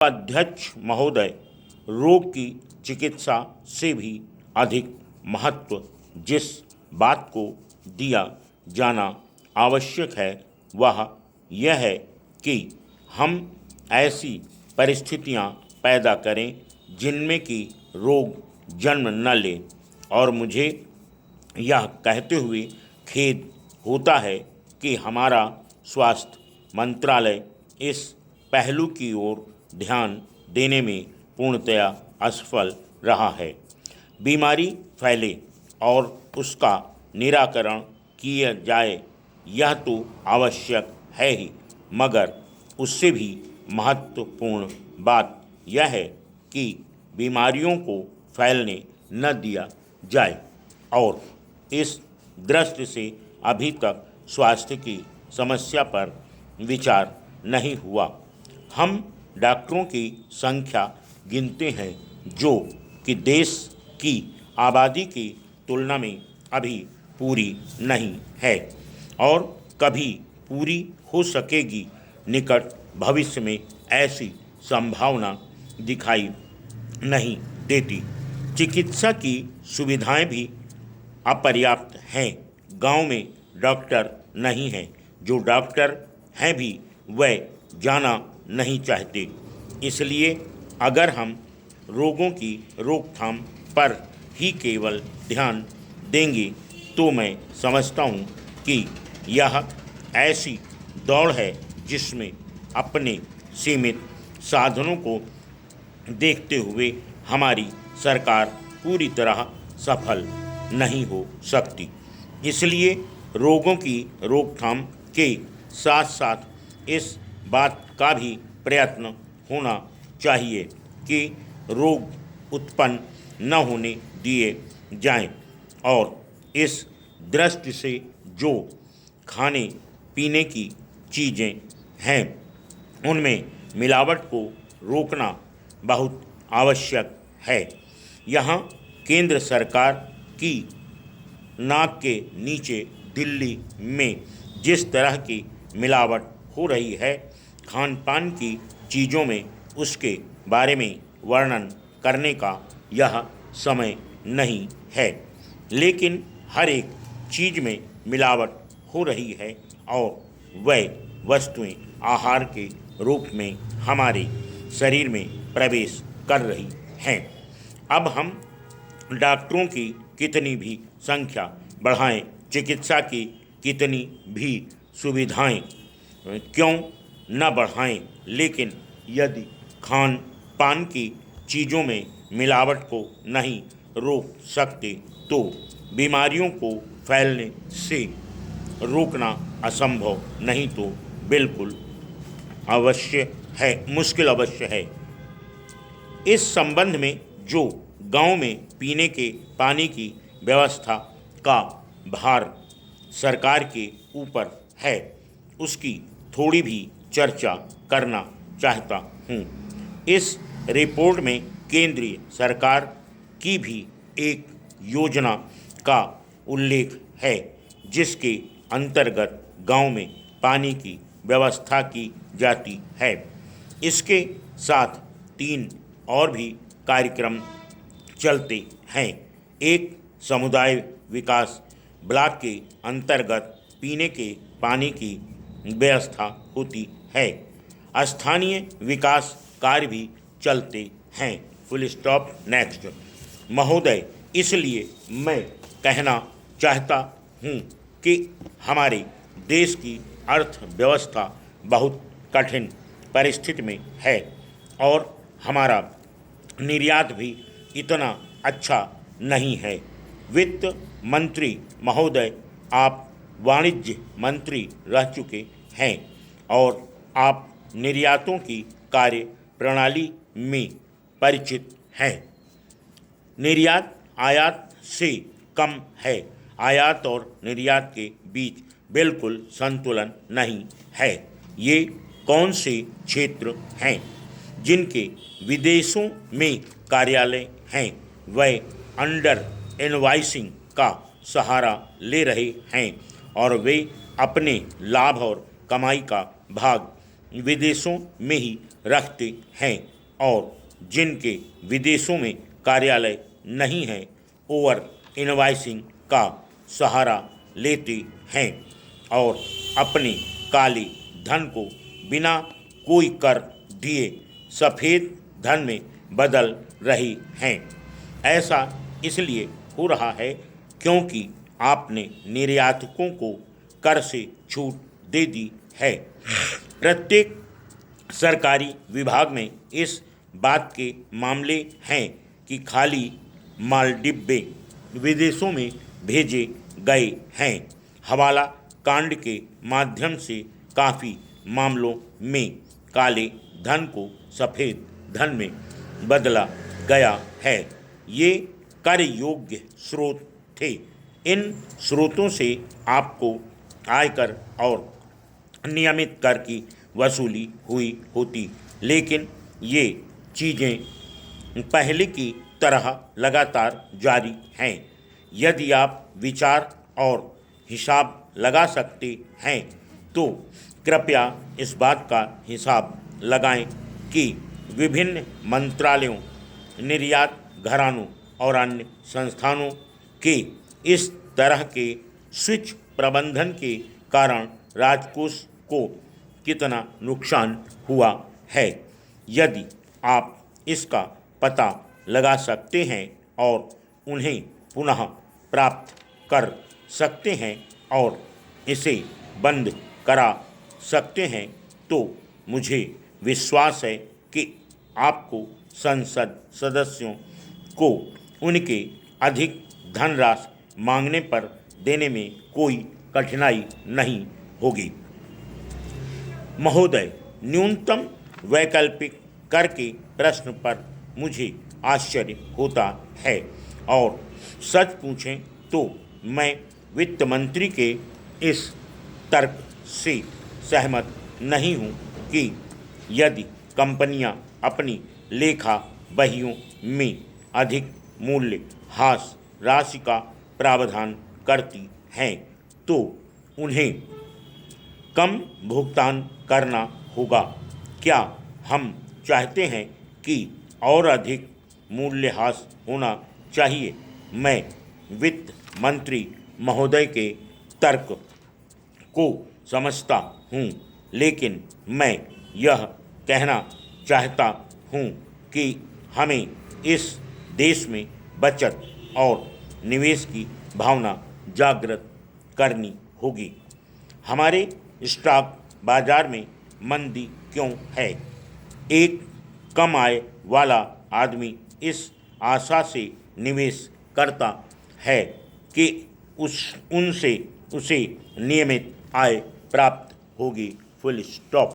अध्यक्ष महोदय, रोग की चिकित्सा से भी अधिक महत्व जिस बात को दिया जाना आवश्यक है वह यह है कि हम ऐसी परिस्थितियां पैदा करें जिनमें कि रोग जन्म न ले। और मुझे यह कहते हुए खेद होता है कि हमारा स्वास्थ्य मंत्रालय इस पहलू की ओर ध्यान देने में पूर्णतया असफल रहा है। बीमारी फैले और उसका निराकरण किया जाए यह तो आवश्यक है ही, मगर उससे भी महत्वपूर्ण बात यह है कि बीमारियों को फैलने न दिया जाए। और इस दृष्टि से अभी तक स्वास्थ्य की समस्या पर विचार नहीं हुआ। हम डॉक्टरों की संख्या गिनते हैं जो कि देश की आबादी की तुलना में अभी पूरी नहीं है और कभी पूरी हो सकेगी। निकट भविष्य में ऐसी संभावना दिखाई नहीं देती। चिकित्सा की सुविधाएं भी अपर्याप्त हैं। गांव में डॉक्टर नहीं हैं, जो डॉक्टर हैं भी वह जाना नहीं चाहते। इसलिए अगर हम रोगों की रोकथाम पर ही केवल ध्यान देंगे तो मैं समझता हूँ कि यह ऐसी दौड़ है जिसमें अपने सीमित साधनों को देखते हुए हमारी सरकार पूरी तरह सफल नहीं हो सकती। इसलिए रोगों की रोकथाम के साथ साथ इस बात का भी प्रयत्न होना चाहिए कि रोग उत्पन्न न होने दिए जाएं। और इस दृष्टि से जो खाने पीने की चीज़ें हैं उनमें मिलावट को रोकना बहुत आवश्यक है। यहाँ केंद्र सरकार की नाक के नीचे दिल्ली में जिस तरह की मिलावट हो रही है, खान पान की चीज़ों में उसके बारे में वर्णन करने का यह समय नहीं है। लेकिन हर एक चीज़ में मिलावट हो रही है और वह वस्तुएं आहार के रूप में हमारे शरीर में प्रवेश कर रही हैं। अब हम डॉक्टरों की कितनी भी संख्या बढ़ाएं, चिकित्सा की कितनी भी सुविधाएं क्यों न बढ़ाएं, लेकिन यदि खान पान की चीज़ों में मिलावट को नहीं रोक सकते तो बीमारियों को फैलने से रोकना असंभव नहीं तो बिल्कुल अवश्य है, मुश्किल अवश्य है। इस संबंध में जो गांव में पीने के पानी की व्यवस्था का भार सरकार के ऊपर है उसकी थोड़ी भी चर्चा करना चाहता हूँ। इस रिपोर्ट में केंद्रीय सरकार की भी एक योजना का उल्लेख है जिसके अंतर्गत गांव में पानी की व्यवस्था की जाती है। इसके साथ 3 और भी कार्यक्रम चलते हैं। एक समुदाय विकास ब्लॉक के अंतर्गत पीने के पानी की व्यवस्था होती है। स्थानीय विकास कार्य भी चलते हैं। Full stop next. महोदय, इसलिए मैं कहना चाहता हूँ कि हमारे देश की अर्थव्यवस्था बहुत कठिन परिस्थिति में है और हमारा निर्यात भी इतना अच्छा नहीं है। वित्त मंत्री महोदय, आप वाणिज्य मंत्री रह चुके हैं और आप निर्यातों की कार्य प्रणाली में परिचित हैं। निर्यात आयात से कम है। आयात और निर्यात के बीच बिल्कुल संतुलन नहीं है। ये कौन से क्षेत्र हैं जिनके विदेशों में कार्यालय हैं? वह अंडर इनवॉइसिंग का सहारा ले रहे हैं और वे अपने लाभ और कमाई का भाग विदेशों में ही रखते हैं और जिनके विदेशों में कार्यालय नहीं है, ओवर इनवाइसिंग का सहारा लेते हैं और अपने काले धन को बिना कोई कर दिए सफ़ेद धन में बदल रही हैं। ऐसा इसलिए हो रहा है क्योंकि आपने निर्यातकों को कर से छूट दे दी है। प्रत्येक सरकारी विभाग में इस बात के मामले हैं कि खाली माल डिब्बे विदेशों में भेजे गए हैं। हवाला कांड के माध्यम से काफ़ी मामलों में काले धन को सफ़ेद धन में बदला गया है। ये कर योग्य स्रोत थे। इन स्रोतों से आपको आयकर और नियमित कर की वसूली हुई होती, लेकिन ये चीज़ें पहले की तरह लगातार जारी हैं। यदि आप विचार और हिसाब लगा सकते हैं तो कृपया इस बात का हिसाब लगाएं कि विभिन्न मंत्रालयों, निर्यात घरानों और अन्य संस्थानों के इस तरह के स्विच प्रबंधन के कारण राजकोष को कितना नुकसान हुआ है। यदि आप इसका पता लगा सकते हैं और उन्हें पुनः प्राप्त कर सकते हैं और इसे बंद करा सकते हैं तो मुझे विश्वास है कि आपको संसद सदस्यों को उनके अधिक धनराशि मांगने पर देने में कोई कठिनाई नहीं होगी। महोदय, न्यूनतम वैकल्पिक कर के प्रश्न पर मुझे आश्चर्य होता है और सच पूछें तो मैं वित्त मंत्री के इस तर्क से सहमत नहीं हूं कि यदि कंपनियां अपनी लेखा बहियों में अधिक मूल्य ह्रास राशि का प्रावधान करती हैं तो उन्हें कम भुगतान करना होगा। क्या हम चाहते हैं कि और अधिक मूल्यह्रास होना चाहिए? मैं वित्त मंत्री महोदय के तर्क को समझता हूँ, लेकिन मैं यह कहना चाहता हूँ कि हमें इस देश में बचत और निवेश की भावना जागृत करनी होगी। हमारे स्टॉक बाजार में मंदी क्यों है? एक कम आय वाला आदमी इस आशा से निवेश करता है कि उनसे उसे नियमित आय प्राप्त होगी। Full stop.